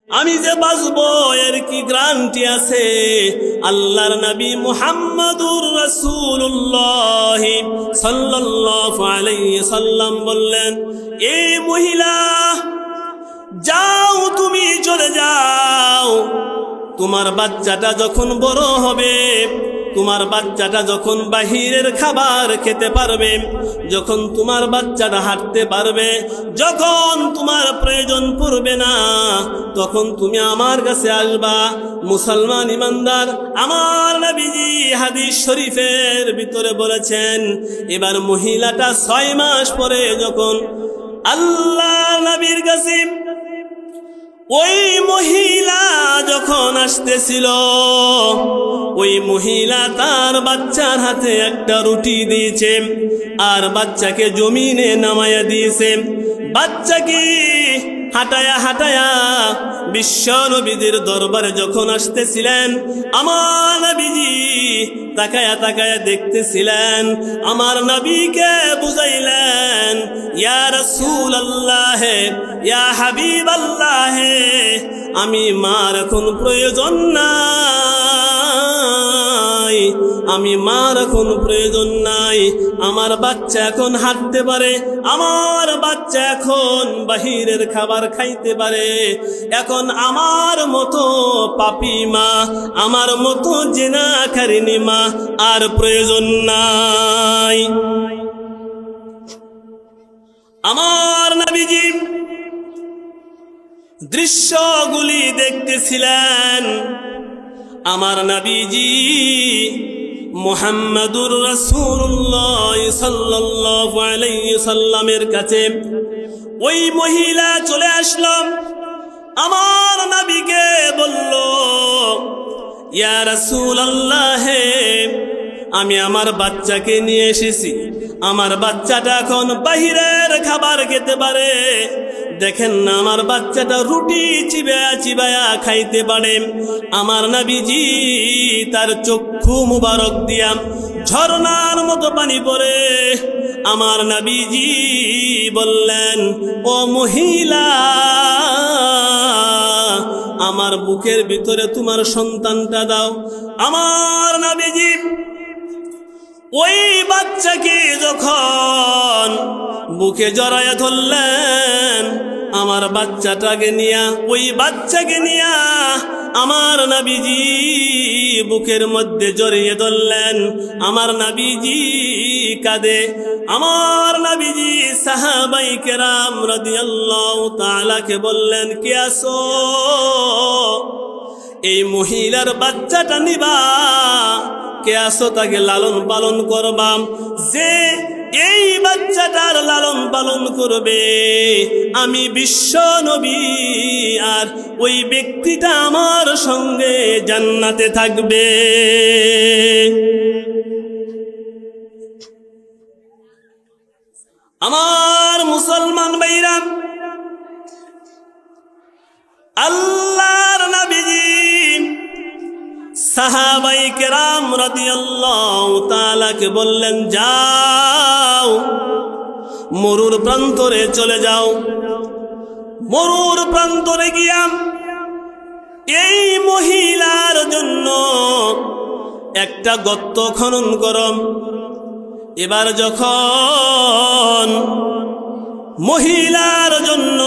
আমি যে বাঁচবো এর কি গ্যারান্টি আছে? আল্লাহর নবী মুহাম্মদুর রাসূলুল্লাহ সাল্লাল্লাহু আলাইহি সাল্লাম বললেন, এই মহিলা যাও, তুমি চলে যাও। তোমার বাচ্চাটা যখন বড় হবে, তোমার বাচ্চাটা যখন বাহিরের খাবার খেতে পারবে, যখন তোমার বাচ্চাটা হাঁটতে পারবে, যখন তোমার প্রয়োজন পড়বে না, তখন তুমি আমার কাছে আসবা। মুসলমান ইমানদার, আমার নবীজি হাদিস শরীফের ভিতরে বলেছেন, এবার মহিলাটা 6 মাস পরে যখন আল্লাহ নবীর কাছে ওই মহিলা যখন আসতেছিল, ওই মহিলা তার বাচ্চার হাতে একটা রুটি দিয়েছে আর বাচ্চাকে জমিনে নামায়া দিয়েছে। বাচ্চাকে হাঁটায়া হাঁটায়া বিশ্ব নবীদের দরবারে যখন আসতেছিলেন, আমার নবীজি তাকায়া তাকায়া দেখতেছিলেন। আমার নবীকে বুঝাইলেন, ইয়া রাসূলুল্লাহ, ইয়া হাবিবাল্লাহ, আমি মার এখন প্রয়োজন নাই, আমি মার এখন প্রয়োজন নাই। আমার বাচ্চা এখন হাঁটতে পারে, আমার বাচ্চা এখন বাহিরের খাবার খাইতে পারে। এখন আমার মতো পাপী মা, আমার মতো জিনাকারিনী মা আর প্রয়োজন নাই। আমার নবীজি দৃশ্যগুলি দেখতেছিলেন। আমার নবীজি মুহাম্মদুর রাসূলুল্লাহ সাল্লাল্লাহু আলাইহি সাল্লামের কাছে ওই মহিলা চলে আসলো। আমার নবীকে বলল, ইয়া রাসূলুল্লাহ, আমি আমার বাচ্চাকে নিয়ে এসেছি, আমার বাচ্চাটা এখন বাহিরের খাবার খেতে পারে। দেখেন না, আমার বাচ্চাটা রুটি চিবায়া চিবায়া খাইতে পারে। আমার নবীজি তার চক্ষু মুবারক দিয়া ঝর্ণার মতো পানি পড়ে। আমার নবীজি বললেন, ও মহিলা, আমার বুকের ভিতরে তোমার সন্তানটা দাও। আমার নবীজি ওই বাচ্চাকে যখন বুকে জড়ায়া ধরলেন, আমার বাচ্চাটাকে নিয়া, ওই বাচ্চাকে নিয়া আমার নবীজি বুকের মধ্যে জড়িয়ে ধরলেন। আমার নবীজি কাঁদে। আমার নবীজি সাহাবায়ে কেরাম রাদিয়াল্লাহু তাআলাকে বললেন, কে আসো? এই মহিলার বাচ্চাটা নিবা, কে আসো তাকে লালন পালন করবা। যে এই বাচ্চাটার লালন পালন করবে, আমি বিশ্ব নবী আর ওই ব্যক্তিটা আমার সঙ্গে জান্নাতে থাকবে। আমার মুসলমান ভাইরা, আল্লাহর নবীজি সাহাবায়ে কেরাম রাদিয়াল্লাহু তাআলাকে বললেন, যাও, মরুর প্রান্তরে চলে যাও। মরুর প্রান্তরে গিয়া এই মহিলার জন্য একটা গর্ত খনন করো। এবার যখন মহিলার জন্য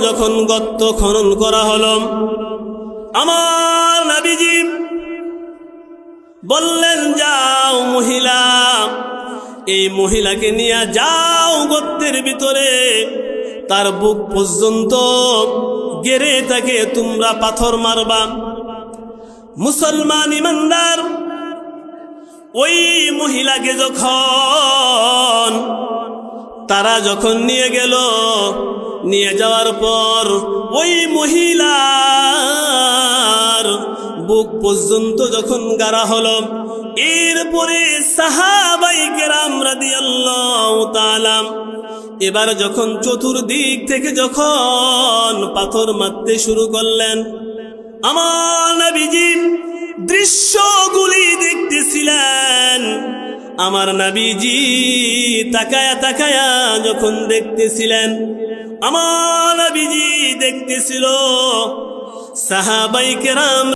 যখন গর্ত খনন করা হলো, আমার নবীজি বললেন, যাও মহিলা, এই মহিলাকে নিয়ে যাও গর্তের ভিতরে, তার বুক পর্যন্ত গেড়ে তাকে তোমরা পাথর মারবা। মুসলমান ইমানদার, ওই মহিলাকে যখন তারা যখন নিয়ে গেল, নিয়ে যাওয়ার পর ওই মহিলার বুক পর্যন্ত যখন গাড়া হলো, এরপরে সাহাবায়ে কেরাম রাদিয়াল্লাহু তাআলা এবার যখন চতুর্দিক থেকে যখন পাথর মারতে শুরু করলেন, আমার নবীজি দৃশ্যগুলি দেখতেছিলেন। আমার নবীজি তাকায়া তাকায়া যখন দেখতেছিলেন, আমার নবীজি দেখতেছিল সাহাবায়ে কেরাম